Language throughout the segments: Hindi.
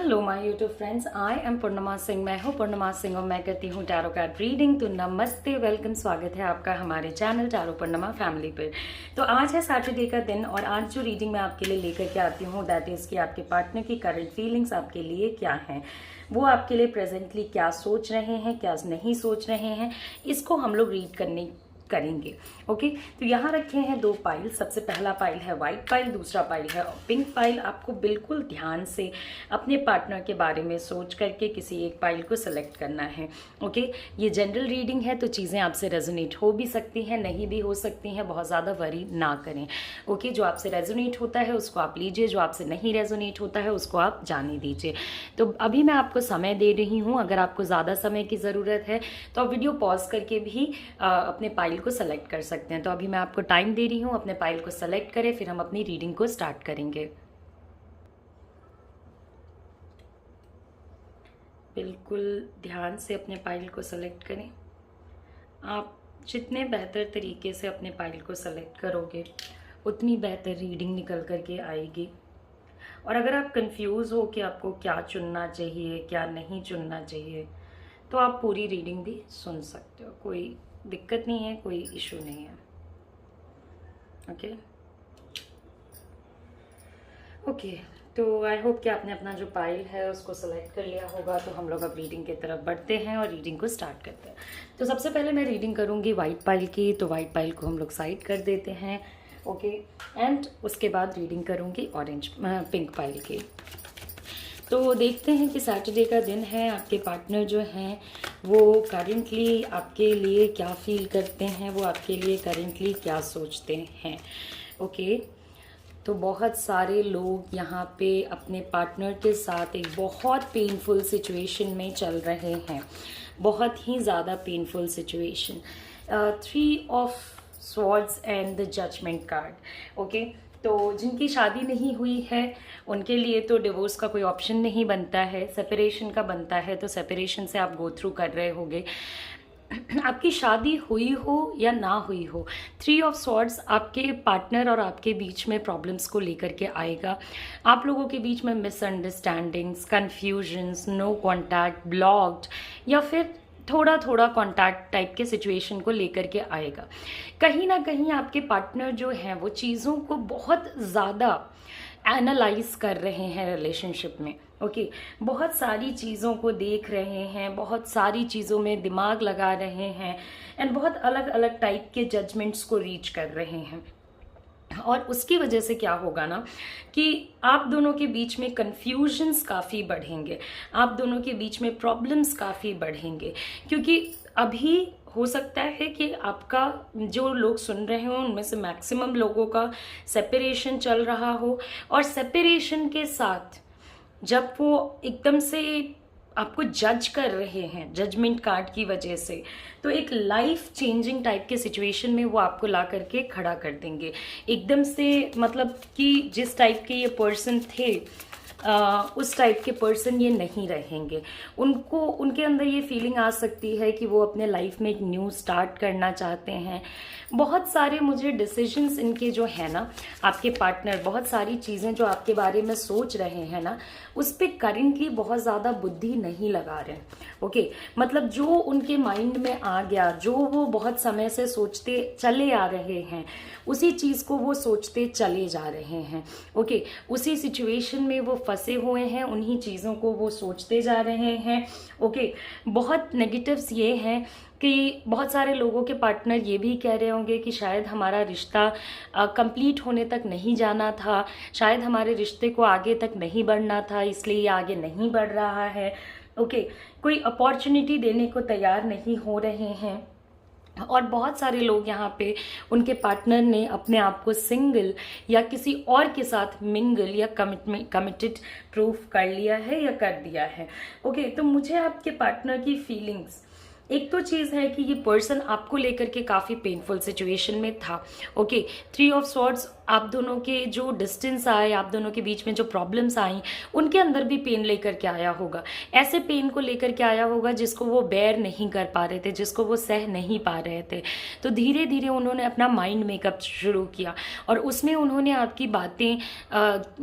Hello my YouTube friends, I am Purnima Singh. मैं हूँ पूर्णिमा सिंह और मैं करती हूँ टैरो कार्ड रीडिंग। तो नमस्ते, वेलकम, स्वागत है आपका हमारे चैनल टैरो पूर्णिमा फैमिली पर। तो आज है सैटरडे का दिन और आज जो रीडिंग मैं आपके लिए लेकर के आती हूँ दैट इज़ कि आपके पार्टनर की करंट फीलिंग्स आपके लिए क्या हैं, वो आपके लिए प्रेजेंटली क्या सोच रहे हैं, क्या नहीं सोच रहे हैं, इसको हम लोग रीड करेंगे। ओके, तो यहाँ रखे हैं दो पाइल। सबसे पहला पाइल है वाइट पाइल, दूसरा पाइल है पिंक पाइल। आपको बिल्कुल ध्यान से अपने पार्टनर के बारे में सोच करके किसी एक पाइल को सिलेक्ट करना है। ओके, ये जनरल रीडिंग है तो चीज़ें आपसे रेजोनेट हो भी सकती हैं, नहीं भी हो सकती हैं, बहुत ज़्यादा वरी ना करें। ओके, जो आपसे रेजोनेट होता है उसको आप लीजिए, जो आपसे नहीं रेजोनेट होता है उसको आप जाने दीजिए। तो अभी मैं आपको समय दे रही हूँ, अगर आपको ज़्यादा समय की ज़रूरत है तो आप वीडियो पॉज करके भी अपने पाइल को सेलेक्ट कर सकते हैं। तो अभी मैं आपको टाइम दे रही हूँ, अपने पाइल को सेलेक्ट करें, फिर हम अपनी रीडिंग को स्टार्ट करेंगे। बिल्कुल ध्यान से अपने पाइल को सेलेक्ट करें। आप जितने बेहतर तरीके से अपने पाइल को सेलेक्ट करोगे उतनी बेहतर रीडिंग निकल करके आएगी। और अगर आप कंफ्यूज हो कि आपको क्या चुनना चाहिए, क्या नहीं चुनना चाहिए, तो आप पूरी रीडिंग भी सुन सकते हो। कोई दिक्कत नहीं है, कोई इशू नहीं है। ओके, तो आई होप कि आपने अपना जो पाइल है उसको सेलेक्ट कर लिया होगा। तो हम लोग अब रीडिंग की तरफ बढ़ते हैं और रीडिंग को स्टार्ट करते हैं। तो सबसे पहले मैं रीडिंग करूँगी वाइट पाइल की, तो वाइट पाइल को हम लोग साइड कर देते हैं। ओके, एंड उसके बाद रीडिंग करूँगी पिंक पाइल की। तो देखते हैं कि सैटरडे का दिन है, आपके पार्टनर जो हैं वो करेंटली आपके लिए क्या फील करते हैं, वो आपके लिए करेंटली क्या सोचते हैं। ओके, तो बहुत सारे लोग यहाँ पे अपने पार्टनर के साथ एक बहुत पेनफुल सिचुएशन में चल रहे हैं, बहुत ही ज़्यादा painful situation. 3 of swords and the judgement card. Okay, तो जिनकी शादी नहीं हुई है उनके लिए तो डिवोर्स का कोई ऑप्शन नहीं बनता है, सेपरेशन का बनता है। तो सेपरेशन से आप गो थ्रू कर रहे होगे। आपकी शादी हुई हो या ना हुई हो, 3 ऑफ स्वॉर्ड्स आपके पार्टनर और आपके बीच में प्रॉब्लम्स को लेकर के आएगा। आप लोगों के बीच में misunderstandings, confusions, no contact, blocked या फिर थोड़ा थोड़ा कॉन्टैक्ट टाइप के सिचुएशन को लेकर के आएगा। कहीं ना कहीं आपके पार्टनर जो हैं वो चीज़ों को बहुत ज़्यादा एनालाइज कर रहे हैं रिलेशनशिप में। ओके, बहुत सारी चीज़ों को देख रहे हैं, बहुत सारी चीज़ों में दिमाग लगा रहे हैं एंड बहुत अलग अलग टाइप के जजमेंट्स को रीच कर रहे हैं। और उसकी वजह से क्या होगा ना कि आप दोनों के बीच में कन्फ्यूजन्स काफ़ी बढ़ेंगे, आप दोनों के बीच में प्रॉब्लम्स काफ़ी बढ़ेंगे। क्योंकि अभी हो सकता है कि आपका जो लोग सुन रहे हो उनमें से मैक्सिमम लोगों का सेपरेशन चल रहा हो, और सेपरेशन के साथ जब वो एकदम से आपको जज कर रहे हैं जजमेंट कार्ड की वजह से, तो एक लाइफ चेंजिंग टाइप के सिचुएशन में वो आपको ला करके खड़ा कर देंगे एकदम से। मतलब कि जिस टाइप के ये पर्सन थे उस टाइप के पर्सन ये नहीं रहेंगे। उनको उनके अंदर ये फीलिंग आ सकती है कि वो अपने लाइफ में एक न्यू स्टार्ट करना चाहते हैं। बहुत सारे मुझे डिसीजंस इनके जो है ना, आपके पार्टनर बहुत सारी चीज़ें जो आपके बारे में सोच रहे हैं ना, उस पर करेंटली बहुत ज़्यादा बुद्धि नहीं लगा रहे। ओके, मतलब जो उनके माइंड में आ गया, जो वो बहुत समय से सोचते चले आ रहे हैं, उसी चीज़ को वो सोचते चले जा रहे हैं। ओके, उसी सिचुएशन में वो फंसे हुए हैं, उन्हीं चीज़ों को वो सोचते जा रहे हैं। ओके, बहुत नेगेटिव्स ये हैं कि बहुत सारे लोगों के पार्टनर ये भी कह रहे होंगे कि शायद हमारा रिश्ता कंप्लीट होने तक नहीं जाना था, शायद हमारे रिश्ते को आगे तक नहीं बढ़ना था, इसलिए ये आगे नहीं बढ़ रहा है। ओके, कोई अपॉर्चुनिटी देने को तैयार नहीं हो रहे हैं। और बहुत सारे लोग यहाँ पे उनके पार्टनर ने अपने आप को सिंगल या किसी और के साथ मिंगल या कमिटेड प्रूफ कर लिया है या कर दिया है। ओके, तो मुझे आपके पार्टनर की फीलिंग्स, एक तो चीज़ है कि ये पर्सन आपको लेकर के काफ़ी पेनफुल सिचुएशन में था। ओके, 3 ऑफ स्वॉर्ड्स आप दोनों के जो डिस्टेंस आए, आप दोनों के बीच में जो प्रॉब्लम्स आई, उनके अंदर भी पेन लेकर के आया होगा। ऐसे पेन को लेकर के आया होगा जिसको वो बेयर नहीं कर पा रहे थे, जिसको वो सह नहीं पा रहे थे। तो धीरे धीरे उन्होंने अपना माइंड मेकअप शुरू किया और उसमें उन्होंने आपकी बातें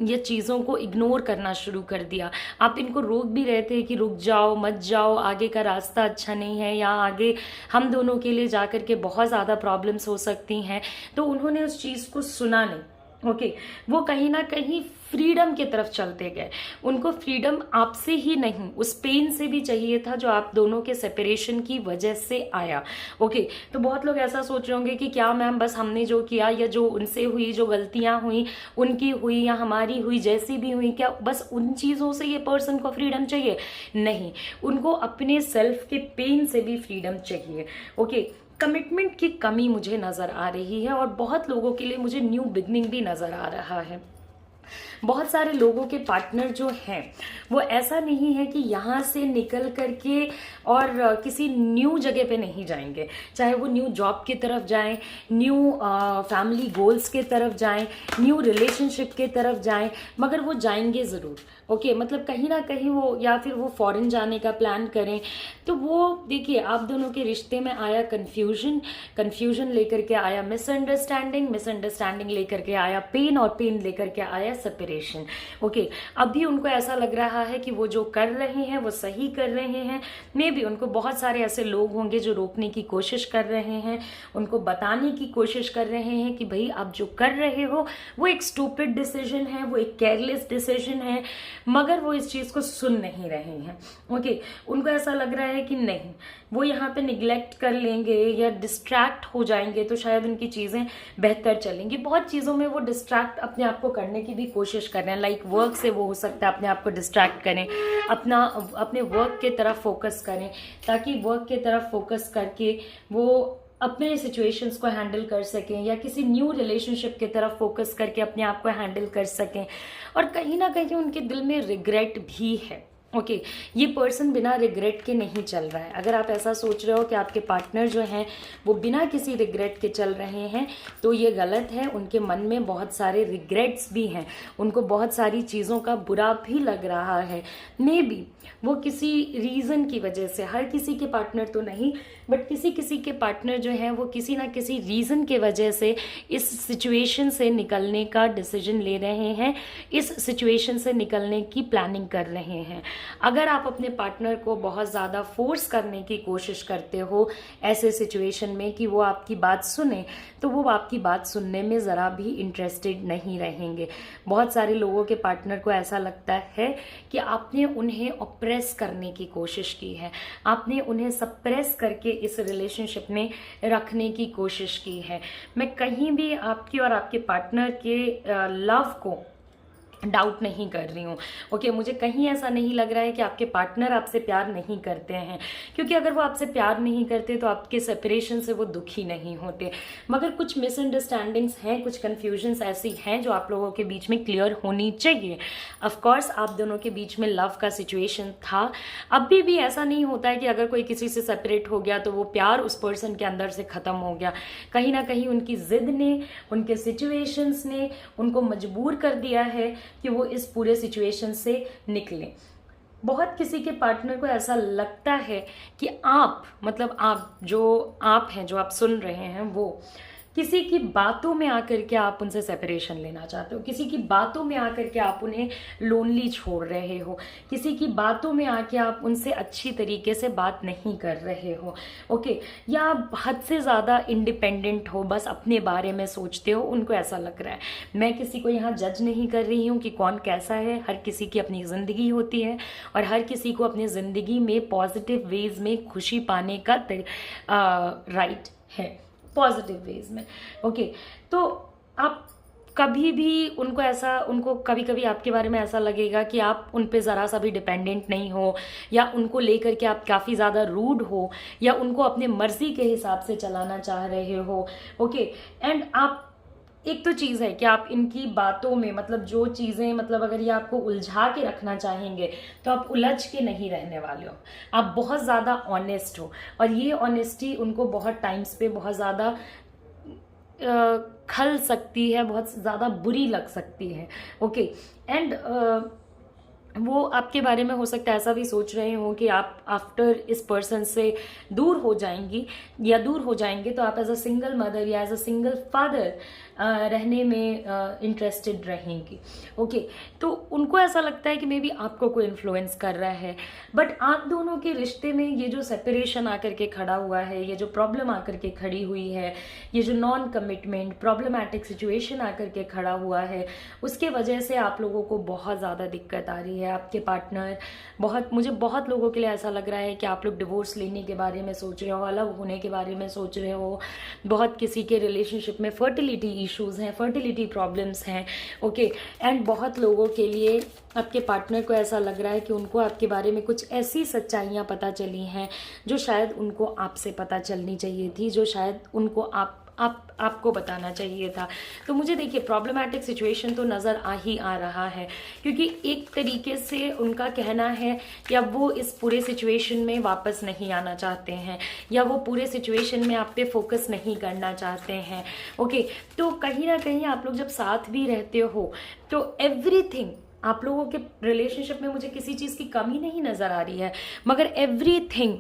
या चीज़ों को इग्नोर करना शुरू कर दिया। आप इनको रोक भी रहे थे कि रुक जाओ, मत जाओ, आगे का रास्ता अच्छा नहीं है, या आगे हम दोनों के लिए जाकर के बहुत ज़्यादा प्रॉब्लम्स हो सकती हैं। तो उन्होंने उस चीज़ को सुना नहीं। ओके, वो कहीं ना कहीं फ्रीडम की तरफ चलते गए। उनको फ्रीडम आपसे ही नहीं, उस पेन से भी चाहिए था जो आप दोनों के सेपरेशन की वजह से आया। ओके, तो बहुत लोग ऐसा सोच रहे होंगे कि क्या मैम बस हमने जो किया या जो उनसे हुई, जो गलतियां हुई उनकी हुई या हमारी हुई, जैसी भी हुई, क्या बस उन चीज़ों से ये पर्सन को फ्रीडम चाहिए? नहीं, उनको अपने सेल्फ के पेन से भी फ्रीडम चाहिए। ओके, कमिटमेंट की कमी मुझे नज़र आ रही है और बहुत लोगों के लिए मुझे न्यू बिगनिंग भी नज़र आ रहा है। बहुत सारे लोगों के पार्टनर जो हैं वो ऐसा नहीं है कि यहाँ से निकल करके और किसी न्यू जगह पे नहीं जाएंगे, चाहे वो न्यू जॉब की तरफ जाएं, न्यू फैमिली गोल्स के तरफ जाएं, न्यू रिलेशनशिप के तरफ जाएं, मगर वो जाएंगे ज़रूर। ओके, मतलब कहीं ना कहीं वो, या फिर वो फॉरेन जाने का प्लान करें। तो वो देखिए, आप दोनों के रिश्ते में आया कन्फ्यूजन, कन्फ्यूजन लेकर के आया मिसअंडरस्टैंडिंग, मिसअंडरस्टैंडिंग लेकर के आया पेन, और पेन लेकर के आया सेपरेशन। ओके, अभी उनको ऐसा लग रहा है कि वो जो कर रहे हैं वो सही कर रहे हैं। मे बी उनको बहुत सारे ऐसे लोग होंगे जो रोकने की कोशिश कर रहे हैं, उनको बताने की कोशिश कर रहे हैं कि भाई आप जो कर रहे हो वो एक स्टूपिड डिसीजन है, वो एक केयरलेस डिसीजन है, मगर वो इस चीज़ को सुन नहीं रहे हैं। ओके, उनको ऐसा लग रहा है कि नहीं, वो यहाँ पे निगलेक्ट कर लेंगे या डिस्ट्रैक्ट हो जाएंगे तो शायद उनकी चीज़ें बेहतर चलेंगी। बहुत चीज़ों में वो डिस्ट्रैक्ट अपने आप को करने की भी कोशिश कर रहे हैं, लाइक वर्क से वो हो सकता है अपने आप को डिस्ट्रैक्ट करें, अपने वर्क के तरफ फोकस करें, ताकि वर्क के तरफ फोकस करके वो अपने सिचुएशंस को हैंडल कर सकें, या किसी न्यू रिलेशनशिप की तरफ फोकस करके अपने आप को हैंडल कर सकें। और कहीं ना कहीं उनके दिल में रिग्रेट भी है। ओके, ये पर्सन बिना रिग्रेट के नहीं चल रहा है। अगर आप ऐसा सोच रहे हो कि आपके पार्टनर जो हैं वो बिना किसी रिग्रेट के चल रहे हैं तो ये गलत है। उनके मन में बहुत सारे रिग्रेट्स भी हैं, उनको बहुत सारी चीज़ों का बुरा भी लग रहा है। मे बी वो किसी रीज़न की वजह से, हर किसी के पार्टनर तो नहीं, बट किसी किसी के पार्टनर जो हैं वो किसी ना किसी रीज़न के वजह से इस सिचुएशन से निकलने का डिसीजन ले रहे हैं, इस सिचुएशन से निकलने की प्लानिंग कर रहे हैं। अगर आप अपने पार्टनर को बहुत ज़्यादा फोर्स करने की कोशिश करते हो ऐसे सिचुएशन में कि वो आपकी बात सुने, तो वो आपकी बात सुनने में ज़रा भी इंटरेस्टेड नहीं रहेंगे। बहुत सारे लोगों के पार्टनर को ऐसा लगता है कि आपने उन्हें ऑप्रेस करने की कोशिश की है, आपने उन्हें सप्रेस करके इस रिलेशनशिप में रखने की कोशिश की है। मैं कहीं भी आपकी और आपके पार्टनर के लव को डाउट नहीं कर रही हूँ। ओके, मुझे कहीं ऐसा नहीं लग रहा है कि आपके पार्टनर आपसे प्यार नहीं करते हैं, क्योंकि अगर वो आपसे प्यार नहीं करते तो आपके सेपरेशन से वो दुखी नहीं होते। मगर कुछ मिसअंडरस्टैंडिंग्स हैं, कुछ कन्फ्यूजन्स ऐसी हैं जो आप लोगों के बीच में क्लियर होनी चाहिए। ऑफकोर्स आप दोनों के बीच में लव का सिचुएशन था। अभी भी ऐसा नहीं होता है कि अगर कोई किसी से सेपरेट हो गया तो वो प्यार उस पर्सन के अंदर से ख़त्म हो गया। कहीं ना कहीं उनकी ज़िद ने, उनके सिचुएशंस ने उनको मजबूर कर दिया है कि वो इस पूरे सिचुएशन से निकलें। बहुत किसी के पार्टनर को ऐसा लगता है कि आप, मतलब आप हैं, जो आप सुन रहे हैं, वो किसी की बातों में आकर के आप उनसे सेपरेशन लेना चाहते हो, किसी की बातों में आकर के आप उन्हें लोनली छोड़ रहे हो, किसी की बातों में आके आप उनसे अच्छी तरीके से बात नहीं कर रहे हो। ओके, या आप हद से ज़्यादा इंडिपेंडेंट हो, बस अपने बारे में सोचते हो, उनको ऐसा लग रहा है। मैं किसी को यहाँ जज नहीं कर रही हूँ कि कौन कैसा है, हर किसी की अपनी ज़िंदगी होती है और हर किसी को अपनी ज़िंदगी में पॉजिटिव वेज में खुशी पाने का राइट है, पॉजिटिव वेज में। ओके, तो आप कभी भी उनको कभी कभी आपके बारे में ऐसा लगेगा कि आप उन पे ज़रा सा भी डिपेंडेंट नहीं हो, या उनको लेकर के आप काफ़ी ज़्यादा रूड हो, या उनको अपने मर्जी के हिसाब से चलाना चाह रहे हो। ओके, एंड आप, एक तो चीज़ है कि आप इनकी बातों में, मतलब जो चीज़ें, मतलब अगर ये आपको उलझा के रखना चाहेंगे तो आप उलझ के नहीं रहने वाले हो। आप बहुत ज़्यादा ऑनेस्ट हो, और ये ऑनेस्टी उनको बहुत टाइम्स पे बहुत ज़्यादा खल सकती है, बहुत ज़्यादा बुरी लग सकती है। ओके, एंड वो आपके बारे में हो सकता है ऐसा भी सोच रहे हो कि आप आफ्टर इस पर्सन से दूर हो जाएंगी या दूर हो जाएंगे तो आप एज अ सिंगल मदर या एज अ सिंगल फादर रहने में इंटरेस्टेड रहेंगी। ओके, तो उनको ऐसा लगता है कि मे बी आपको कोई इन्फ्लुएंस कर रहा है, बट आप दोनों के रिश्ते में ये जो सेपरेशन आकर के खड़ा हुआ है, ये जो प्रॉब्लम आकर के खड़ी हुई है, ये जो नॉन कमिटमेंट प्रॉब्लमैटिक सिचुएशन आकर के खड़ा हुआ है, उसके वजह से आप लोगों को बहुत ज़्यादा दिक्कत आ रही है। आपके पार्टनर मुझे बहुत लोगों के लिए ऐसा लग रहा है कि आप लोग डिवोर्स लेने के बारे में सोच रहे हो, अलग होने के बारे में सोच रहे हो, बहुत किसी के रिलेशनशिप में फर्टिलिटी इश्यूज हैं, फर्टिलिटी प्रॉब्लम्स हैं। ओके, एंड बहुत लोगों के लिए आपके पार्टनर को ऐसा लग रहा है कि उनको आपके बारे में कुछ ऐसी सच्चाइयाँ पता चली हैं जो शायद उनको आपसे पता चलनी चाहिए थी, जो शायद उनको आपको बताना चाहिए था। तो मुझे देखिए प्रॉब्लमैटिक सिचुएशन तो नज़र आ ही आ रहा है, क्योंकि एक तरीके से उनका कहना है या वो इस पूरे सिचुएशन में वापस नहीं आना चाहते हैं, या वो पूरे सिचुएशन में आप पे फोकस नहीं करना चाहते हैं। ओके, तो कहीं ना कहीं आप लोग जब साथ भी रहते हो तो एवरीथिंग, आप लोगों के रिलेशनशिप में मुझे किसी चीज़ की कमी नहीं नज़र आ रही है, मगर एवरीथिंग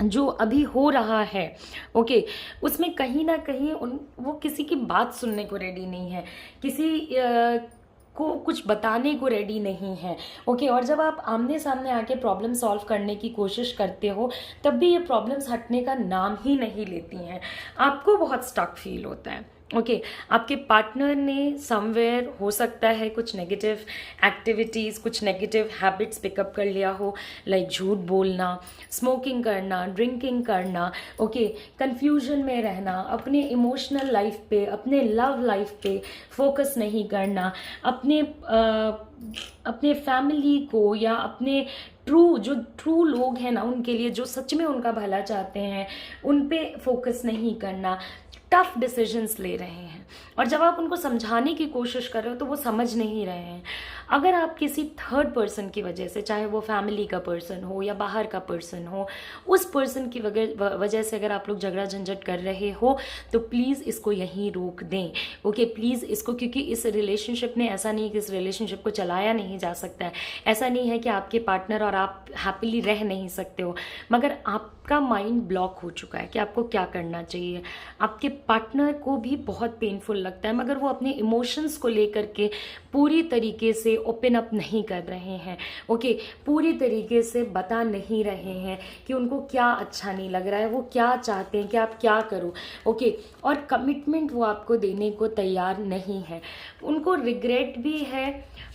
जो अभी हो रहा है, ओके, उसमें कहीं ना कहीं वो किसी की बात सुनने को रेडी नहीं है, किसी को कुछ बताने को रेडी नहीं है। ओके, और जब आप आमने सामने आके प्रॉब्लम सॉल्व करने की कोशिश करते हो तब भी ये प्रॉब्लम्स हटने का नाम ही नहीं लेती हैं, आपको बहुत स्टक फील होता है। ओके, आपके पार्टनर ने समवेयर हो सकता है कुछ नेगेटिव एक्टिविटीज़, कुछ नेगेटिव हैबिट्स पिकअप कर लिया हो, लाइक झूठ बोलना, स्मोकिंग करना, ड्रिंकिंग करना, ओके, कंफ्यूजन में रहना, अपने इमोशनल लाइफ पे, अपने लव लाइफ पे फोकस नहीं करना, अपने फैमिली को या अपने ट्रू लोग हैं ना उनके लिए, जो सच में उनका भला चाहते हैं, उन पे फोकस नहीं करना, टफ डिसीजंस ले रहे हैं। और जब आप उनको समझाने की कोशिश कर रहे हो तो वो समझ नहीं रहे हैं। अगर आप किसी थर्ड पर्सन की वजह से, चाहे वो फैमिली का पर्सन हो या बाहर का पर्सन हो, उस पर्सन की वजह से अगर आप लोग झगड़ा झंझट कर रहे हो तो प्लीज़ इसको यहीं रोक दें। ओके, प्लीज़ इसको, क्योंकि इस रिलेशनशिप में ऐसा नहीं कि इस रिलेशनशिप को चलाया नहीं जा सकता है, ऐसा नहीं है कि आपके पार्टनर और आप हैप्पीली रह नहीं सकते हो, मगर आपका माइंड ब्लॉक हो चुका है कि आपको क्या करना चाहिए। आपके पार्टनर को भी बहुत पेनफुल लगता है, मगर वो अपने इमोशंस को लेकर के पूरी तरीके से ओपन अप नहीं कर रहे हैं। ओके, पूरी तरीके से बता नहीं रहे हैं कि उनको क्या अच्छा नहीं लग रहा है, वो क्या चाहते हैं कि आप क्या करो। ओके, और कमिटमेंट वो आपको देने को तैयार नहीं है। उनको रिग्रेट भी है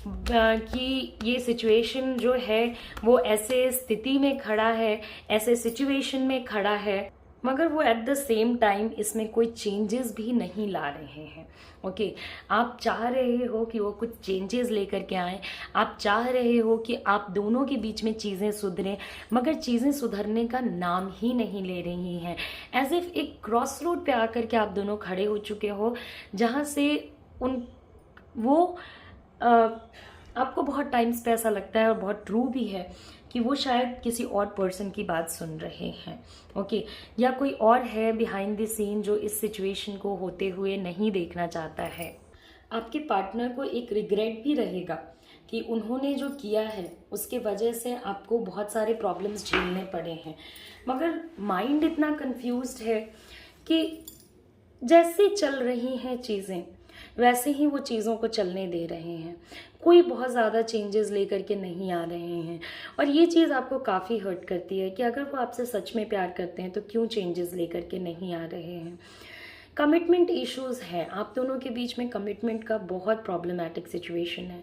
कि ये सिचुएशन जो है वो ऐसे स्थिति में खड़ा है, ऐसे सिचुएशन में खड़ा है, मगर वो एट द सेम टाइम इसमें कोई चेंजेस भी नहीं ला रहे हैं। ओके, आप चाह रहे हो कि वो कुछ चेंजेस लेकर के आएँ, आप चाह रहे हो कि आप दोनों के बीच में चीज़ें सुधरें, मगर चीज़ें सुधरने का नाम ही नहीं ले रही हैं। एज इफ एक क्रॉस रोड पे आकर के आप दोनों खड़े हो चुके हो, जहाँ से आपको बहुत टाइम्स पे ऐसा लगता है, और बहुत ट्रू भी है, कि वो शायद किसी और पर्सन की बात सुन रहे हैं। ओके, या कोई और है बिहाइंड द सीन जो इस सिचुएशन को होते हुए नहीं देखना चाहता है। आपके पार्टनर को एक रिग्रेट भी रहेगा कि उन्होंने जो किया है उसके वजह से आपको बहुत सारे प्रॉब्लम्स झेलने पड़े हैं, मगर माइंड इतना कंफ्यूज्ड है कि जैसे चल रही हैं चीज़ें वैसे ही वो चीज़ों को चलने दे रहे हैं, कोई बहुत ज़्यादा चेंजेस लेकर के नहीं आ रहे हैं। और ये चीज़ आपको काफ़ी हर्ट करती है कि अगर वो आपसे सच में प्यार करते हैं तो क्यों चेंजेस लेकर के नहीं आ रहे हैं। कमिटमेंट इश्यूज़ है, आप दोनों के बीच में कमिटमेंट का बहुत प्रॉब्लमैटिक सिचुएशन है।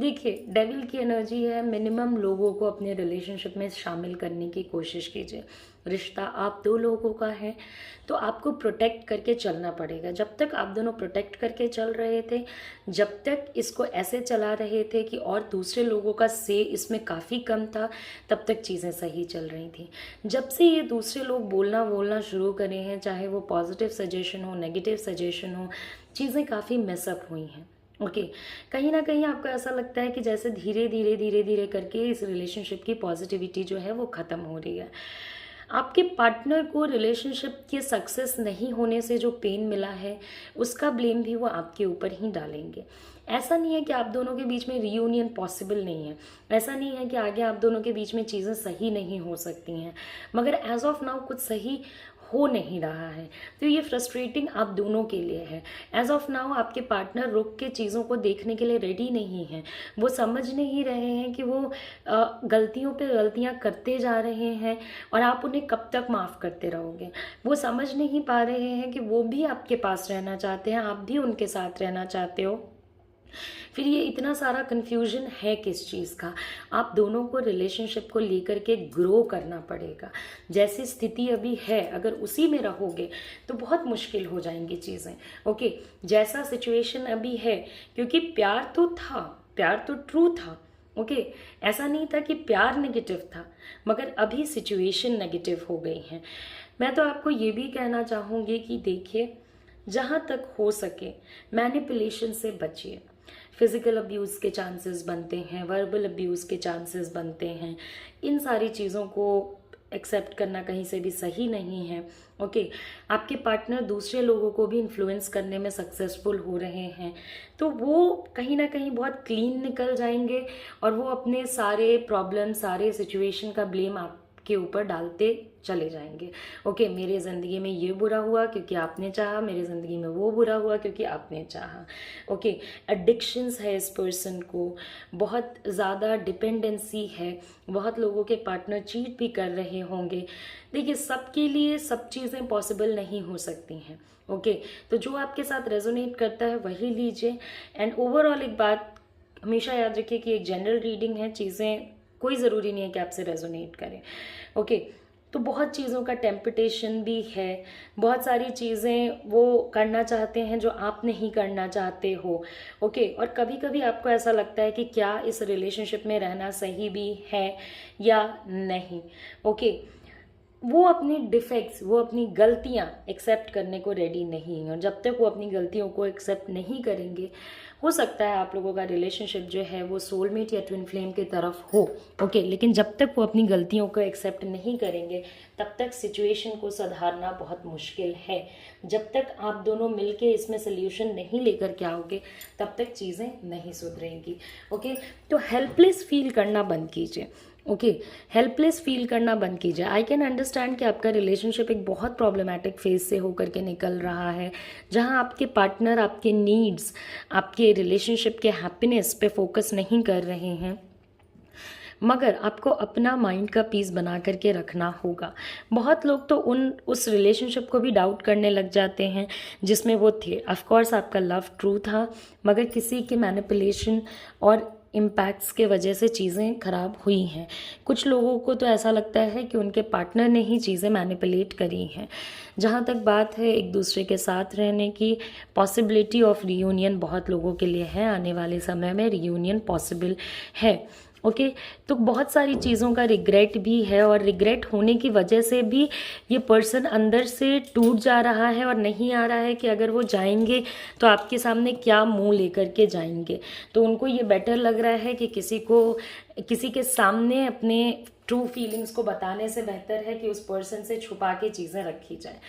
देखिए, डेविल की एनर्जी है, मिनिमम लोगों को अपने रिलेशनशिप में शामिल करने की कोशिश कीजिए। रिश्ता आप दो लोगों का है तो आपको प्रोटेक्ट करके चलना पड़ेगा। जब तक आप दोनों प्रोटेक्ट करके चल रहे थे, जब तक इसको ऐसे चला रहे थे कि और दूसरे लोगों का से इसमें काफ़ी कम था, तब तक चीज़ें सही चल रही थी। जब से ये दूसरे लोग बोलना शुरू करे हैं, चाहे वो पॉजिटिव सजेशन हो, नेगेटिव सजेशन हो, चीज़ें काफ़ी मेसअप हुई हैं। ओके, कहीं ना कहीं आपको ऐसा लगता है कि जैसे धीरे धीरे करके इस रिलेशनशिप की पॉजिटिविटी जो है वो ख़त्म हो रही है। आपके पार्टनर को रिलेशनशिप के सक्सेस नहीं होने से जो पेन मिला है उसका ब्लेम भी वो आपके ऊपर ही डालेंगे। ऐसा नहीं है कि आप दोनों के बीच में रीयूनियन पॉसिबल नहीं है, ऐसा नहीं है कि आगे आप दोनों के बीच में चीज़ें सही नहीं हो सकती हैं, मगर एज ऑफ नाउ कुछ सही हो नहीं रहा है। तो ये फ्रस्ट्रेटिंग आप दोनों के लिए है। एज ऑफ नाउ आपके पार्टनर रुक के चीज़ों को देखने के लिए रेडी नहीं है, वो समझ नहीं रहे हैं कि वो गलतियों पे गलतियां करते जा रहे हैं और आप उन्हें कब तक माफ़ करते रहोगे। वो समझ नहीं पा रहे हैं कि वो भी आपके पास रहना चाहते हैं, आप भी उनके साथ रहना चाहते हो। फिर ये इतना सारा कन्फ्यूजन है किस चीज़ का? आप दोनों को रिलेशनशिप को लेकर के ग्रो करना पड़ेगा। जैसी स्थिति अभी है अगर उसी में रहोगे तो बहुत मुश्किल हो जाएंगी चीज़ें। ओके, जैसा सिचुएशन अभी है, क्योंकि प्यार तो था, प्यार तो ट्रू था। ओके, ऐसा नहीं था कि प्यार नेगेटिव था, मगर अभी सिचुएशन नेगेटिव हो गई है। मैं तो आपको ये भी कहना चाहूँगी कि देखिए, जहाँ तक हो सके मैनिपुलेशन से बचिए। फिज़िकल अब्यूज़ के चांसेस बनते हैं, वर्बल अब्यूज़ के चांसेस बनते हैं। इन सारी चीज़ों को एक्सेप्ट करना कहीं से भी सही नहीं है। ओके, आपके पार्टनर दूसरे लोगों को भी इन्फ्लुएंस करने में सक्सेसफुल हो रहे हैं, तो वो कहीं ना कहीं बहुत क्लीन निकल जाएंगे और वो अपने सारे प्रॉब्लम, सारे सिचुएशन का ब्लेम आपके ऊपर डालते चले जाएंगे। ओके, मेरे ज़िंदगी में ये बुरा हुआ क्योंकि आपने चाहा, मेरे ज़िंदगी में वो बुरा हुआ क्योंकि आपने चाहा। ओके, एडिक्शंस है इस पर्सन को, बहुत ज़्यादा डिपेंडेंसी है, बहुत लोगों के पार्टनर चीट भी कर रहे होंगे। देखिए, सबके लिए सब चीज़ें पॉसिबल नहीं हो सकती हैं। ओके, तो जो आपके साथ रेजोनेट करता है वही लीजिए। एंड ओवरऑल एक बात हमेशा याद रखिए कि एक जनरल रीडिंग है, चीज़ें कोई ज़रूरी नहीं है कि आपसे रेजोनेट करें। ओके, तो बहुत चीज़ों का टेम्पटेशन भी है, बहुत सारी चीज़ें वो करना चाहते हैं जो आप नहीं करना चाहते हो। ओके, और कभी कभी आपको ऐसा लगता है कि क्या इस रिलेशनशिप में रहना सही भी है या नहीं। ओके, वो अपनी डिफेक्ट्स, वो अपनी गलतियाँ एक्सेप्ट करने को रेडी नहीं है, और जब तक वो अपनी गलतियों को एक्सेप्ट नहीं करेंगे, हो सकता है आप लोगों का रिलेशनशिप जो है वो सोलमेट या ट्विन फ्लेम की तरफ हो। ओके, लेकिन जब तक वो अपनी गलतियों को एक्सेप्ट नहीं करेंगे तब तक सिचुएशन को सुधारना बहुत मुश्किल है। जब तक आप दोनों मिलके इसमें सोल्यूशन नहीं लेकर के आओगे तब तक चीज़ें नहीं सुधरेंगी। ओके, तो हेल्पलेस फील करना बंद कीजिए। ओके, हेल्पलेस फील करना बंद कीजिए। आई कैन अंडरस्टैंड कि आपका रिलेशनशिप एक बहुत प्रॉब्लमेटिक फेज से होकर के निकल रहा है, जहां आपके पार्टनर आपके नीड्स, आपके रिलेशनशिप के हैप्पीनेस पे फोकस नहीं कर रहे हैं, मगर आपको अपना माइंड का पीस बना करके रखना होगा। बहुत लोग तो उस रिलेशनशिप को भी डाउट करने लग जाते हैं जिसमें वो थे। ऑफकोर्स आपका लव ट्रू था, मगर किसी के मैनिपुलेशन और इम्पैक्ट्स के वजह से चीज़ें ख़राब हुई हैं। कुछ लोगों को तो ऐसा लगता है कि उनके पार्टनर ने ही चीज़ें मैनिपुलेट करी हैं। जहाँ तक बात है एक दूसरे के साथ रहने की, पॉसिबिलिटी ऑफ रीयूनियन बहुत लोगों के लिए है। आने वाले समय में रीयूनियन पॉसिबल है। ओके, तो बहुत सारी चीज़ों का रिग्रेट भी है, और रिग्रेट होने की वजह से भी ये पर्सन अंदर से टूट जा रहा है और नहीं आ रहा है कि अगर वो जाएंगे तो आपके सामने क्या मुंह लेकर के जाएंगे। तो उनको ये बेटर लग रहा है कि किसी के सामने अपने ट्रू फीलिंग्स को बताने से बेहतर है कि उस पर्सन से छुपा के चीज़ें रखी जाए।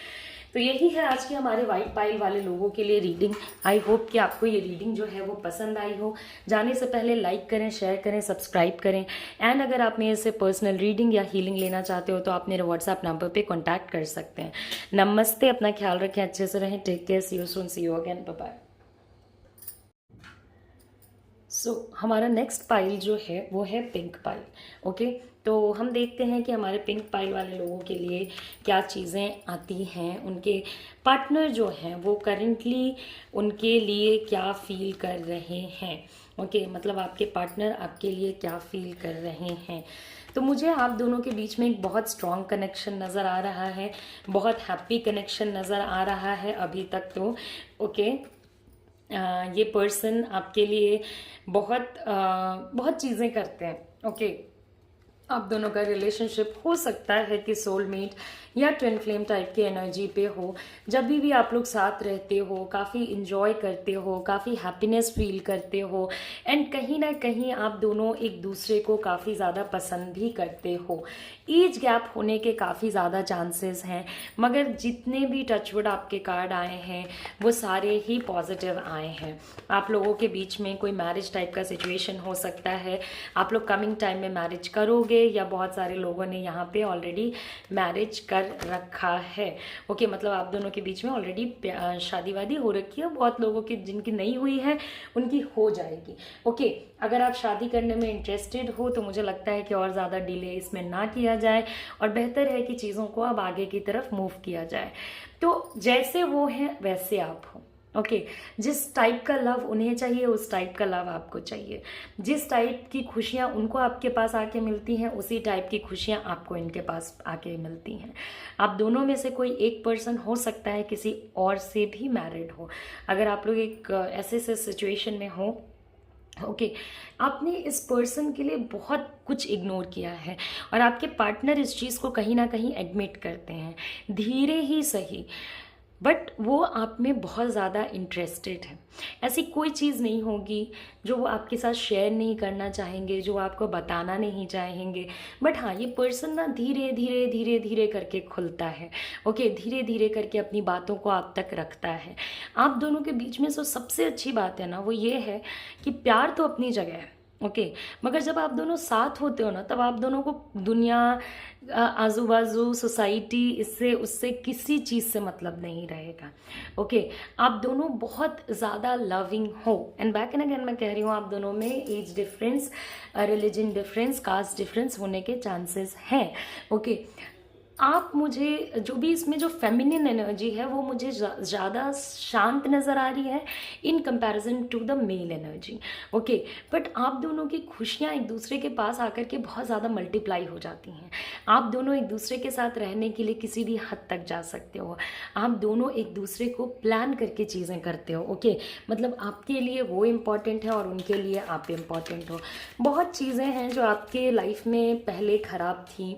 तो यही है आज के हमारे वाइट पाइल वाले लोगों के लिए रीडिंग। आई होप कि आपको ये रीडिंग जो है वो पसंद आई हो। जाने से पहले लाइक करें, शेयर करें, सब्सक्राइब करें। एंड अगर आप मेरे से पर्सनल रीडिंग या हीलिंग लेना चाहते हो तो आप मेरे व्हाट्सएप नंबर पे कांटेक्ट कर सकते हैं। नमस्ते, अपना ख्याल रखें, अच्छे से रहें, take care, see you soon, see you again, bye bye. हमारा नेक्स्ट पाइल जो है वो है पिंक पाइल। ओके, तो हम देखते हैं कि हमारे पिंक पाइल वाले लोगों के लिए क्या चीज़ें आती हैं, उनके पार्टनर जो हैं वो करेंटली उनके लिए क्या फील कर रहे हैं। ओके, मतलब आपके पार्टनर आपके लिए क्या फील कर रहे हैं। तो मुझे आप दोनों के बीच में एक बहुत स्ट्रॉन्ग कनेक्शन नज़र आ रहा है, बहुत हैप्पी कनेक्शन नज़र आ रहा है अभी तक तो। ओके, ये पर्सन आपके लिए बहुत चीज़ें करते हैं। ओके, आप दोनों का रिलेशनशिप हो सकता है कि सोलमेट या ट्विन फ्लेम टाइप की एनर्जी पे हो, जब भी आप लोग साथ रहते हो, काफ़ी इंजॉय करते हो, काफ़ी हैप्पीनेस फील करते हो, एंड कहीं ना कहीं आप दोनों एक दूसरे को काफ़ी ज़्यादा पसंद भी करते हो। एज गैप होने के काफ़ी ज़्यादा चांसेस हैं, मगर जितने भी टचवुड आपके कार्ड आए हैं वो सारे ही पॉजिटिव आए हैं। आप लोगों के बीच में कोई मैरिज टाइप का सिचुएशन हो सकता है, आप लोग कमिंग टाइम में मैरिज करोगे, या बहुत सारे लोगों ने यहाँ पे ऑलरेडी मैरिज कर रखा है। ओके, मतलब आप दोनों के बीच में ऑलरेडी शादी वादी हो रखी है, बहुत लोगों की जिनकी नहीं हुई है उनकी हो जाएगी। ओके, अगर आप शादी करने में इंटरेस्टेड हो तो मुझे लगता है कि और ज़्यादा डिले इसमें ना किया जाए, और बेहतर है कि चीज़ों को अब आगे की तरफ मूव किया जाए। तो जैसे वो हैं वैसे आप हो। ओके, जिस टाइप का लव उन्हें चाहिए उस टाइप का लव आपको चाहिए, जिस टाइप की खुशियाँ उनको आपके पास आके मिलती हैं उसी टाइप की खुशियाँ आपको इनके पास आके मिलती हैं। आप दोनों में से कोई एक पर्सन हो सकता है किसी और से भी मैरिड हो। अगर आप लोग एक ऐसे सिचुएशन में हो, ओके, आपने इस पर्सन के लिए बहुत कुछ इग्नोर किया है, और आपके पार्टनर इस चीज़ को कहीं ना कहीं एडमिट करते हैं, धीरे ही सही, बट वो आप में बहुत ज़्यादा इंटरेस्टेड है। ऐसी कोई चीज़ नहीं होगी जो वो आपके साथ शेयर नहीं करना चाहेंगे, जो आपको बताना नहीं चाहेंगे, बट हाँ, ये पर्सन ना धीरे धीरे धीरे धीरे करके खुलता है। ओके, धीरे धीरे करके अपनी बातों को आप तक रखता है। आप दोनों के बीच में जो सबसे अच्छी बात है ना वो ये है कि प्यार तो अपनी जगह है, ओके, मगर जब आप दोनों साथ होते हो ना तब आप दोनों को दुनिया, आजू बाजू, सोसाइटी, इससे उससे किसी चीज़ से मतलब नहीं रहेगा। ओके, आप दोनों बहुत ज़्यादा लविंग हो, एंड बैक एंड अगेन मैं कह रही हूँ आप दोनों में age difference, religion difference, caste difference होने के चांसेस हैं। ओके, आप मुझे जो भी इसमें जो फेमिनिन एनर्जी है वो मुझे ज़्यादा शांत नज़र आ रही है in comparison to the male energy. Okay, but आप दोनों की खुशियाँ एक दूसरे के पास आकर के बहुत ज़्यादा मल्टीप्लाई हो जाती हैं। आप दोनों एक दूसरे के साथ रहने के लिए किसी भी हद तक जा सकते हो। आप दोनों एक दूसरे को प्लान करके चीज़ें करते हो। ओके, मतलब आपके लिए वो इम्पॉर्टेंट है और उनके लिए आप इम्पॉर्टेंट हो। बहुत चीज़ें हैं जो आपके लाइफ में पहले ख़राब थी,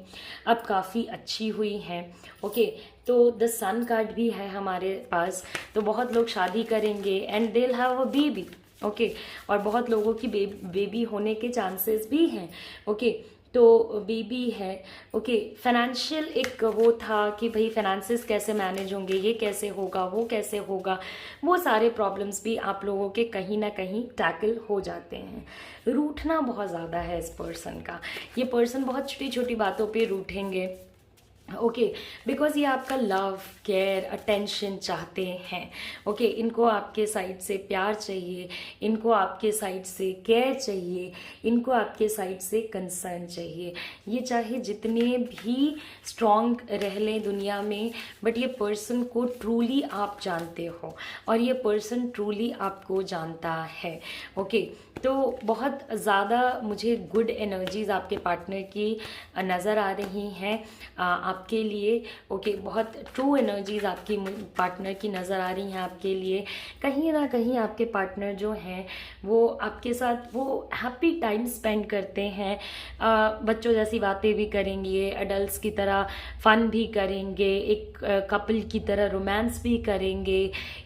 अब काफ़ी अच्छी हुई हैं। ओके, तो द सन कार्ड भी है हमारे पास, तो बहुत लोग शादी करेंगे and they will have a baby. Okay, और बहुत लोगों की बेबी होने के चांसेस भी हैं। ओके, तो बेबी है। ओके, फाइनेंशियल एक वो था कि भाई फाइनेंसेस कैसे मैनेज होंगे, ये कैसे होगा, वो कैसे होगा, वो सारे प्रॉब्लम्स भी आप लोगों के कहीं ना कहीं टैकल हो जाते हैं। रूठना बहुत ज़्यादा है इस पर्सन का, ये पर्सन बहुत छोटी छोटी बातों पे रूठेंगे। ओके, बिकॉज ये आपका लव, केयर, अटेंशन चाहते हैं। ओके, इनको आपके साइड से प्यार चाहिए, इनको आपके साइड से केयर चाहिए, इनको आपके साइड से कंसर्न चाहिए। ये चाहे जितने भी स्ट्रॉन्ग रह लें दुनिया में, बट ये पर्सन को ट्रूली आप जानते हो और ये पर्सन ट्रूली आपको जानता है। ओके, तो बहुत ज़्यादा मुझे गुड एनर्जीज़ आपके पार्टनर की नज़र आ रही हैं आपके लिए। ओके, बहुत ट्रू एनर्जीज़ आपकी पार्टनर की नज़र आ रही हैं आपके लिए। कहीं ना कहीं आपके पार्टनर जो हैं वो आपके साथ वो हैप्पी टाइम स्पेंड करते हैं, बच्चों जैसी बातें भी करेंगे, एडल्ट्स की तरह फ़न भी करेंगे, एक कपल की तरह रोमांस भी करेंगे,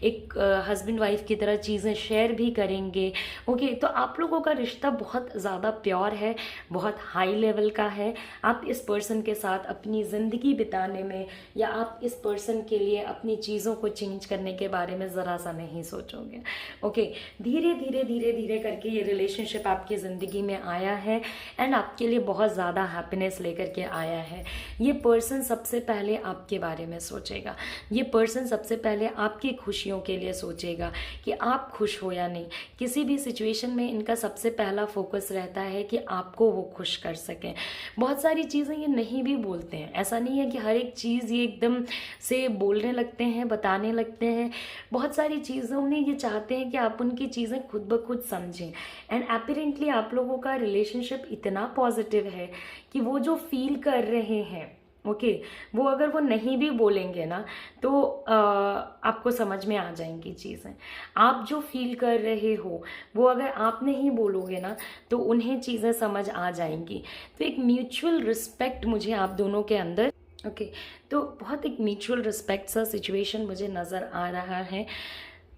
एक हस्बैंड वाइफ की तरह चीज़ें शेयर भी करेंगे। ओके, तो आप लोगों का रिश्ता बहुत ज़्यादा प्योर है, बहुत हाई लेवल का है। आप इस पर्सन के साथ अपनी ज़िंदगी बिताने में या आप इस पर्सन के लिए अपनी चीज़ों को चेंज करने के बारे में ज़रा सा नहीं सोचोगे। ओके, धीरे धीरे धीरे धीरे करके ये रिलेशनशिप आपकी ज़िंदगी में आया है एंड आपके लिए बहुत ज़्यादा हैप्पीनेस लेकर के आया है। ये पर्सन सबसे पहले आपके बारे में सोचेगा, ये पर्सन सबसे पहले आपकी खुशियों के लिए सोचेगा कि आप खुश हो या नहीं। किसी भी सिचुएशन में इनका सबसे पहला फोकस रहता है कि आपको वो खुश कर सकें। बहुत सारी चीज़ें ये नहीं भी बोलते हैं, ऐसा नहीं है कि हर एक चीज़ ये एकदम से बोलने लगते हैं, बताने लगते हैं। बहुत सारी चीज़ों में ये चाहते हैं कि आप उनकी चीज़ें खुद ब खुद समझें। एंड एपरेंटली आप लोगों का रिलेशनशिप इतना पॉजिटिव है कि वो जो फील कर रहे हैं, ओके, वो अगर वो नहीं भी बोलेंगे ना तो आपको समझ में आ जाएंगी चीज़ें। आप जो फील कर रहे हो वो अगर आप नहीं बोलोगे ना तो उन्हें चीज़ें समझ आ जाएंगी। तो एक म्यूचुअल रिस्पेक्ट मुझे आप दोनों के अंदर ओके, तो बहुत एक म्यूचुअल रिस्पेक्ट सा सिचुएशन मुझे नज़र आ रहा है।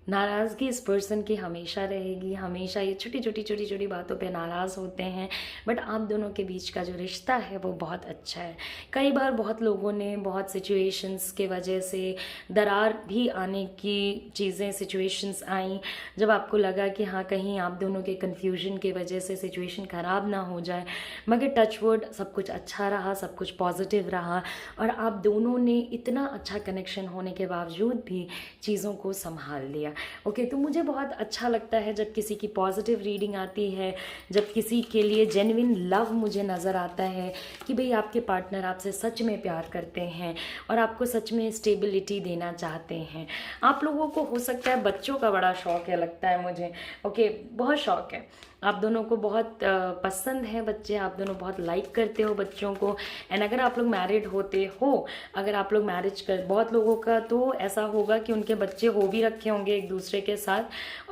नाराज़गी इस पर्सन की हमेशा रहेगी, हमेशा ये छोटी छोटी बातों पे नाराज़ होते हैं, बट आप दोनों के बीच का जो रिश्ता है वो बहुत अच्छा है। कई बार बहुत लोगों ने बहुत सिचुएशंस के वजह से दरार भी आने की चीज़ें सिचुएशंस आई, जब आपको लगा कि हाँ कहीं आप दोनों के कन्फ्यूजन की वजह से सिचुएशन ख़राब ना हो जाए, मगर टचवुड सब कुछ अच्छा रहा, सब कुछ पॉजिटिव रहा, और आप दोनों ने इतना अच्छा कनेक्शन होने के बावजूद भी चीज़ों को संभाल लिया। ओके, तो मुझे बहुत अच्छा लगता है जब किसी की पॉजिटिव रीडिंग आती है, जब किसी के लिए जेन्युइन लव मुझे नज़र आता है कि भाई आपके पार्टनर आपसे सच में प्यार करते हैं और आपको सच में स्टेबिलिटी देना चाहते हैं। आप लोगों को हो सकता है बच्चों का बड़ा शौक है, लगता है मुझे। ओके, बहुत शौक है, आप दोनों को बहुत पसंद है बच्चे, आप दोनों बहुत लाइक करते हो बच्चों को। एंड अगर आप लोग मैरिड होते हो, अगर आप लोग मैरिज कर, बहुत लोगों का तो ऐसा होगा कि उनके बच्चे हो भी रखे होंगे एक दूसरे के साथ,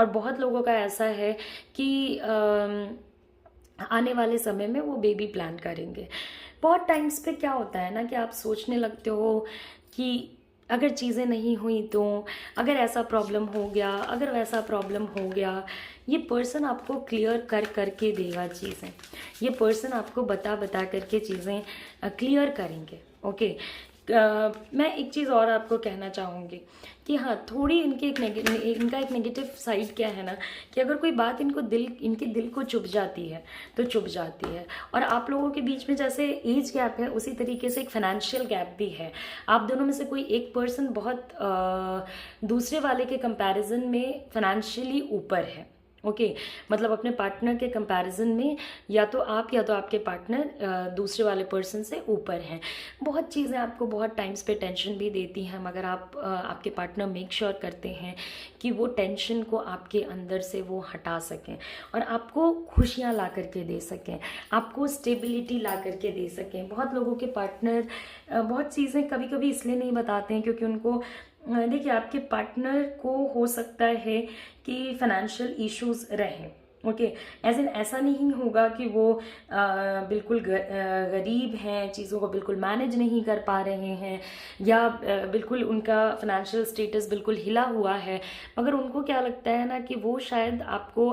और बहुत लोगों का ऐसा है कि आने वाले समय में वो बेबी प्लान करेंगे। बहुत टाइम्स पे क्या होता है ना कि आप सोचने लगते हो कि अगर चीज़ें नहीं हुई तो, अगर ऐसा प्रॉब्लम हो गया, अगर वैसा प्रॉब्लम हो गया। ये पर्सन आपको क्लियर कर करके देगा चीज़ें, ये पर्सन आपको बता बता करके चीज़ें क्लियर करेंगे। ओके, मैं एक चीज़ और आपको कहना चाहूँगी कि हाँ, थोड़ी इनकी इनका एक नेगेटिव साइड क्या है ना कि अगर कोई बात इनके दिल को चुभ जाती है तो चुभ जाती है। और आप लोगों के बीच में जैसे एज गैप है, उसी तरीके से एक फाइनेंशियल गैप भी है। आप दोनों में से कोई एक पर्सन बहुत दूसरे वाले के कंपैरिजन में फाइनेंशियली ऊपर है। ओके, मतलब अपने पार्टनर के कंपैरिजन में या तो आपके पार्टनर दूसरे वाले पर्सन से ऊपर हैं। बहुत चीज़ें आपको बहुत टाइम्स पे टेंशन भी देती हैं, मगर आपके पार्टनर मेक श्योर करते हैं कि वो टेंशन को आपके अंदर से वो हटा सकें और आपको खुशियाँ ला करके दे सकें, आपको स्टेबिलिटी ला करके दे सकें। बहुत लोगों के पार्टनर बहुत चीज़ें कभी कभी इसलिए नहीं बताते हैं क्योंकि उनको, देखिए, आपके पार्टनर को हो सकता है कि फाइनेंशियल इश्यूज रहें। ओके, ऐसा नहीं होगा कि वो बिल्कुल गरीब हैं, चीज़ों को बिल्कुल मैनेज नहीं कर पा रहे हैं, या बिल्कुल उनका फाइनेंशियल स्टेटस बिल्कुल हिला हुआ है, मगर उनको क्या लगता है ना कि वो शायद आपको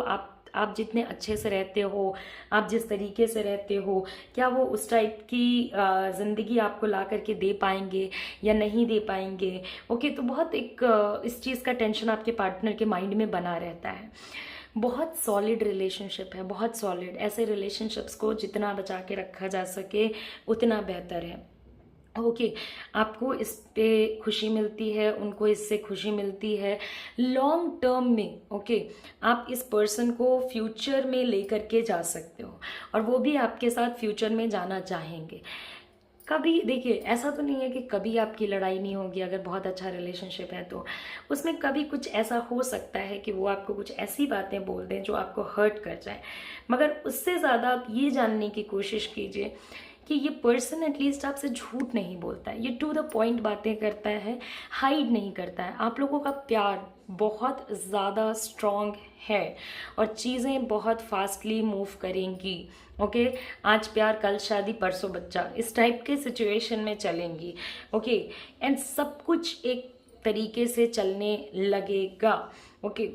आप जितने अच्छे से रहते हो, आप जिस तरीके से रहते हो, क्या वो उस टाइप की ज़िंदगी आपको ला करके दे पाएंगे या नहीं दे पाएंगे। ओके, तो बहुत एक इस चीज़ का टेंशन आपके पार्टनर के माइंड में बना रहता है। बहुत सॉलिड रिलेशनशिप है, बहुत सॉलिड। ऐसे रिलेशनशिप्स को जितना बचा के रखा जा सके उतना बेहतर है। ओके, आपको इस पे खुशी मिलती है, उनको इससे खुशी मिलती है लॉन्ग टर्म में। ओके, आप इस पर्सन को फ्यूचर में लेकर के जा सकते हो और वो भी आपके साथ फ्यूचर में जाना चाहेंगे। कभी देखिए, ऐसा तो नहीं है कि कभी आपकी लड़ाई नहीं होगी। अगर बहुत अच्छा रिलेशनशिप है तो उसमें कभी कुछ ऐसा हो सकता है कि वो आपको कुछ ऐसी बातें बोल दें जो आपको हर्ट कर जाए, मगर उससे ज़्यादा आप ये जानने की कोशिश कीजिए कि ये पर्सन एटलीस्ट आपसे झूठ नहीं बोलता है, ये टू द पॉइंट बातें करता है, हाइड नहीं करता है। आप लोगों का प्यार बहुत ज़्यादा स्ट्रॉन्ग है और चीज़ें बहुत फास्टली मूव करेंगी। ओके, आज प्यार कल शादी परसों बच्चा, इस टाइप के सिचुएशन में चलेंगी। ओके, एंड सब कुछ एक तरीके से चलने लगेगा। ओके,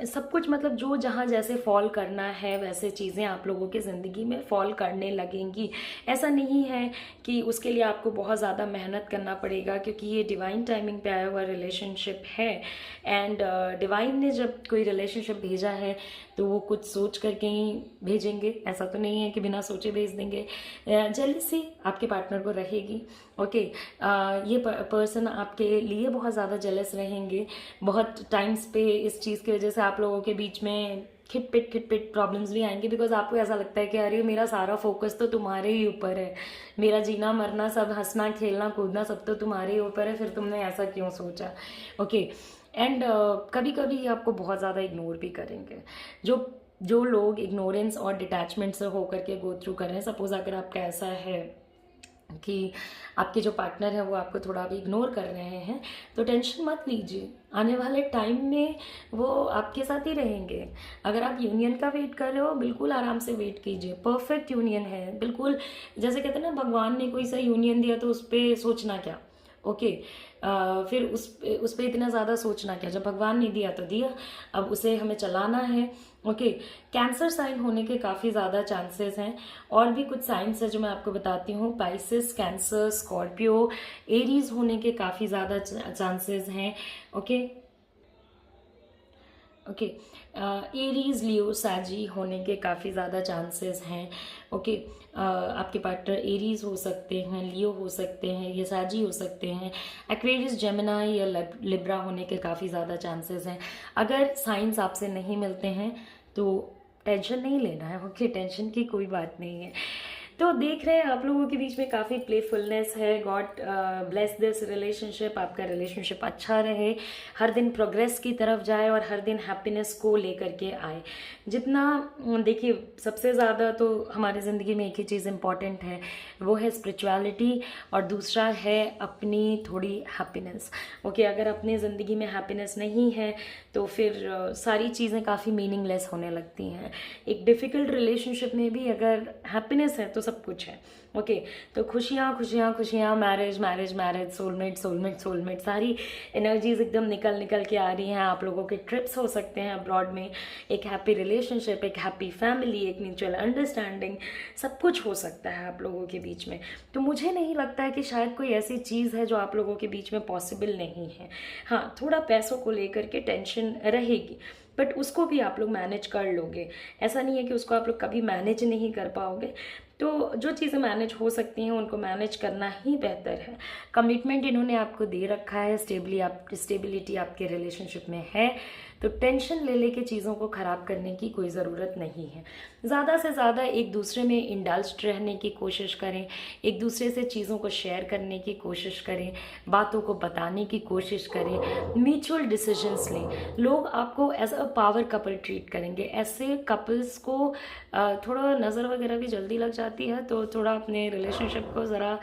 सब कुछ मतलब जो जहाँ जैसे फॉल करना है वैसे चीज़ें आप लोगों की ज़िंदगी में फॉल करने लगेंगी। ऐसा नहीं है कि उसके लिए आपको बहुत ज़्यादा मेहनत करना पड़ेगा, क्योंकि ये डिवाइन टाइमिंग पे आया हुआ रिलेशनशिप है। एंड डिवाइन ने जब कोई रिलेशनशिप भेजा है तो वो कुछ सोच करके ही भेजेंगे, ऐसा तो नहीं है कि बिना सोचे भेज देंगे। जेलसी आपके पार्टनर को रहेगी। ओके, ये पर्सन आपके लिए बहुत ज़्यादा जेलस रहेंगे। बहुत टाइम्स पे इस चीज़ की वजह से आप लोगों के बीच में खिटपिट प्रॉब्लम्स भी आएंगे, बिकॉज आपको ऐसा लगता है कि अरे मेरा सारा फोकस तो तुम्हारे ही ऊपर है, मेरा जीना मरना सब, हंसना खेलना कूदना सब तो तुम्हारे ही ऊपर है, फिर तुमने ऐसा क्यों सोचा। ओके, एंड कभी कभी आपको बहुत ज़्यादा इग्नोर भी करेंगे। जो लोग इग्नोरेंस और डिटैचमेंट से होकर के गो थ्रू कर रहे हैं, सपोज अगर आपका ऐसा है कि आपके जो पार्टनर है वो आपको थोड़ा अभी इग्नोर कर रहे हैं, तो टेंशन मत लीजिए। आने वाले टाइम में वो आपके साथ ही रहेंगे। अगर आप यूनियन का वेट कर रहे हो, बिल्कुल आराम से वेट कीजिए। परफेक्ट यूनियन है बिल्कुल। जैसे कहते हैं ना, भगवान ने कोई सा यूनियन दिया तो उस पर सोचना क्या। ओके, फिर उस पर इतना ज़्यादा सोचना क्या, जब भगवान ने दिया तो दिया, अब उसे हमें चलाना है। ओके, कैंसर साइन होने के काफ़ी ज़्यादा चांसेस हैं। और भी कुछ साइंस है जो मैं आपको बताती हूँ। पाइसेस, कैंसर, स्कॉर्पियो, एरीज होने के काफ़ी ज़्यादा चांसेस हैं। ओके ओके, एरीज, लियो, साजी होने के काफ़ी ज़्यादा चांसेस हैं। ओके, आपके पार्टनर एरीज हो सकते हैं, लियो हो सकते हैं, ये साजी हो सकते हैं। एक्वेरियस, जेमिनाई या लिब्रा होने के काफ़ी ज़्यादा चांसेस हैं। अगर साइंस आपसे नहीं मिलते हैं तो टेंशन नहीं लेना है। ओके, टेंशन की कोई बात नहीं है। तो देख रहे हैं आप लोगों के बीच में काफ़ी प्लेफुलनेस है। God bless this relationship. आपका रिलेशनशिप अच्छा रहे, हर दिन प्रोग्रेस की तरफ जाए और हर दिन हैप्पीनेस को लेकर के आए। जितना देखिए, सबसे ज़्यादा तो हमारी ज़िंदगी में एक ही चीज़ इम्पॉर्टेंट है, वो है स्पिरिचुअलिटी, और दूसरा है अपनी थोड़ी हैप्पीनेस। ओके, अगर अपनी ज़िंदगी में हैप्पीनेस नहीं है तो फिर सारी चीज़ें काफ़ी मीनिंगलेस होने लगती हैं। एक डिफ़िकल्ट रिलेशनशिप में भी अगर हैप्पीनेस है तो सब कुछ है। ओके, तो खुशियाँ खुशियाँ खुशियाँ, marriage marriage marriage, soulmate soulmate soulmate, सारी एनर्जीज एकदम निकल निकल के आ रही हैं। आप लोगों के ट्रिप्स हो सकते हैं अब्रॉड में, एक हैप्पी रिलेशनशिप, एक हैप्पी फैमिली, एक म्यूचुअल अंडरस्टैंडिंग, सब कुछ हो सकता है आप लोगों के बीच में। तो मुझे नहीं लगता है कि शायद कोई ऐसी चीज़ है जो आप लोगों के बीच में पॉसिबल नहीं है। हाँ, थोड़ा पैसों को लेकर के टेंशन रहेगी, बट उसको भी आप लोग मैनेज कर लोगे। ऐसा नहीं है कि उसको आप लोग कभी मैनेज नहीं कर पाओगे। तो जो चीज़ें मैनेज हो सकती हैं उनको मैनेज करना ही बेहतर है। कमिटमेंट इन्होंने आपको दे रखा है, स्टेबिलिटी आपके रिलेशनशिप में है, तो टेंशन ले लेके चीज़ों को ख़राब करने की कोई ज़रूरत नहीं है। ज़्यादा से ज़्यादा एक दूसरे में इंडल्ज्ड रहने की कोशिश करें, एक दूसरे से चीज़ों को शेयर करने की कोशिश करें, बातों को बताने की कोशिश करें, म्यूचुअल डिसीजंस लें। लोग आपको as a power couple treat करेंगे। ऐसे कपल्स को थोड़ा नज़र वगैरह भी जल्दी लग जाती है, तो थोड़ा अपने रिलेशनशिप को ज़रा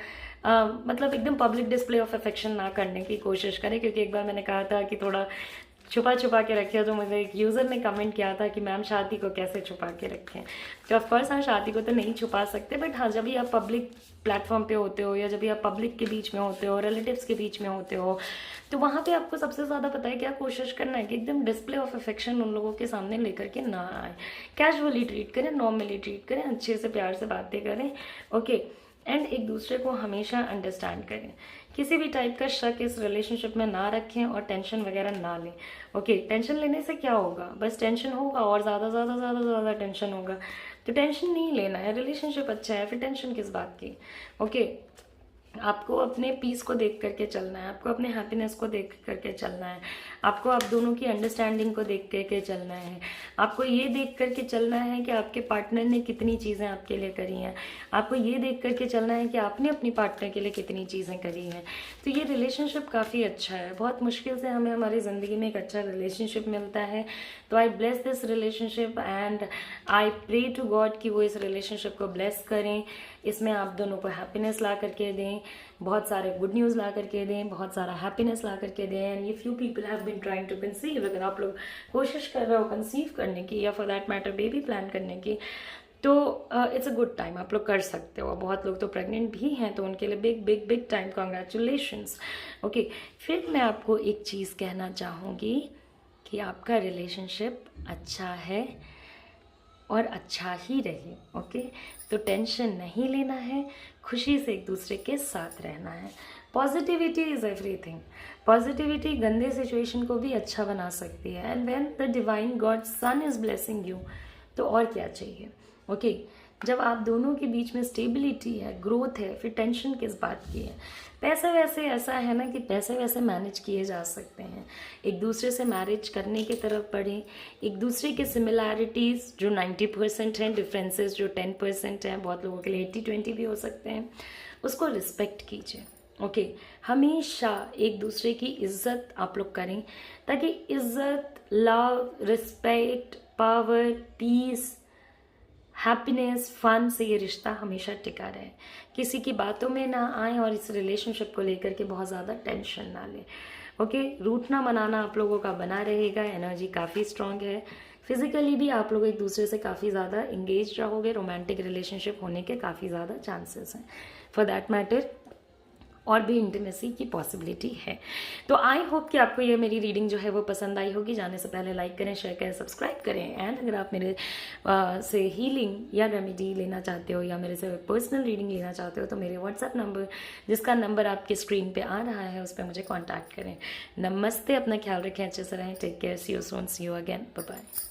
मतलब एकदम पब्लिक डिस्प्ले ऑफ अफेक्शन ना करने की कोशिश करें। क्योंकि एक बार मैंने कहा था कि थोड़ा छुपा छुपा के रखिए, तो मुझे एक यूज़र ने कमेंट किया था कि मैम शादी को कैसे छुपा के रखें। तो ऑफकोर्स हाँ, शादी को तो नहीं छुपा सकते, बट हाँ, जब भी आप पब्लिक प्लेटफॉर्म पे होते हो या जब भी आप पब्लिक के बीच में होते हो, रिलेटिव्स के बीच में होते हो, तो वहाँ पे आपको सबसे ज़्यादा पता है क्या कोशिश करना है कि एकदम डिस्प्ले ऑफ अफेक्शन उन लोगों के सामने लेकर के ना आए। कैजुअली ट्रीट करें, नॉर्मली ट्रीट करें, अच्छे से प्यार से बातें करें। ओके, एंड एक दूसरे को हमेशा अंडरस्टैंड करें। किसी भी टाइप का शक इस रिलेशनशिप में ना रखें और टेंशन वगैरह ना लें। ओके, टेंशन लेने से क्या होगा, बस टेंशन होगा और ज़्यादा ज़्यादा ज़्यादा ज़्यादा टेंशन होगा। तो टेंशन नहीं लेना है, रिलेशनशिप अच्छा है, फिर टेंशन किस बात की। ओके, आपको अपने पीस को देख करके चलना है, आपको अपने हैप्पीनेस को देख करके चलना है, आपको आप दोनों की अंडरस्टैंडिंग को देख करके चलना है, आपको ये देख करके चलना है कि आपके पार्टनर ने कितनी चीज़ें आपके लिए करी हैं, आपको ये देख करके चलना है कि आपने अपनी पार्टनर के लिए कितनी चीज़ें करी हैं। तो ये रिलेशनशिप काफ़ी अच्छा है। बहुत मुश्किल से हमें हमारी ज़िंदगी में एक अच्छा रिलेशनशिप मिलता है। तो I bless this relationship and I pray to God कि वो इस रिलेशनशिप को ब्लेस करें, इसमें आप दोनों को हैप्पीनेस ला करके दें, बहुत सारे गुड न्यूज़ ला करके दें, बहुत सारा हैप्पीनेस ला करके दें। एंड ये few people have been trying to conceive, अगर आप लोग कोशिश कर रहे हो कंसीव करने की या for that matter baby plan करने की, तो इट्स अ गुड टाइम, आप लोग कर सकते हो। बहुत लोग तो प्रेग्नेंट भी हैं, तो उनके लिए big big big time congratulations. Okay, फिर मैं आपको एक चीज़ कहना चाहूँगी कि आपका रिलेशनशिप अच्छा है और अच्छा ही रहे। ओके, तो टेंशन नहीं लेना है, खुशी से एक दूसरे के साथ रहना है। Positivity is everything. पॉजिटिविटी गंदे सिचुएशन को भी अच्छा बना सकती है। And when the divine God sun is blessing you, तो और क्या चाहिए। ओके, जब आप दोनों के बीच में स्टेबिलिटी है, ग्रोथ है, फिर टेंशन किस बात की है। पैसे वैसे ऐसा है ना कि पैसे वैसे मैनेज किए जा सकते हैं। एक दूसरे से मैरिज करने की तरफ बढ़ें, एक दूसरे के सिमिलैरिटीज़ जो 90% हैं, डिफरेंसेस जो 10% हैं, बहुत लोगों के लिए 80-20 भी हो सकते हैं, उसको रिस्पेक्ट कीजिए। ओके, हमेशा एक दूसरे की इज्जत आप लोग करें, ताकि इज्जत, love, respect, power, peace, happiness, fun से ये रिश्ता हमेशा टिका रहे, किसी की बातों में ना आए और इस रिलेशनशिप को लेकर के बहुत ज़्यादा टेंशन ना ले। ओके, रूठना मनाना आप लोगों का बना रहेगा, एनर्जी काफ़ी स्ट्रांग है, फिजिकली भी आप लोग एक दूसरे से काफ़ी ज़्यादा इंगेज रहोगे, रोमांटिक रिलेशनशिप होने के काफ़ी ज़्यादा चांसेस हैं, फॉर दैट मैटर और भी इंटीमेसी की पॉसिबिलिटी है। तो आई होप कि आपको ये मेरी रीडिंग जो है वो पसंद आई होगी। जाने से पहले लाइक करें, शेयर करें, सब्सक्राइब करें, एंड अगर आप मेरे से हीलिंग या रेमेडी लेना चाहते हो या मेरे से पर्सनल रीडिंग लेना चाहते हो तो मेरे व्हाट्सएप नंबर, जिसका नंबर आपके स्क्रीन पे आ रहा है, उस पर मुझे कॉन्टैक्ट करें। नमस्ते, अपना ख्याल रखें, अच्छे से रहें, take care, see you soon, see you again, bye bye.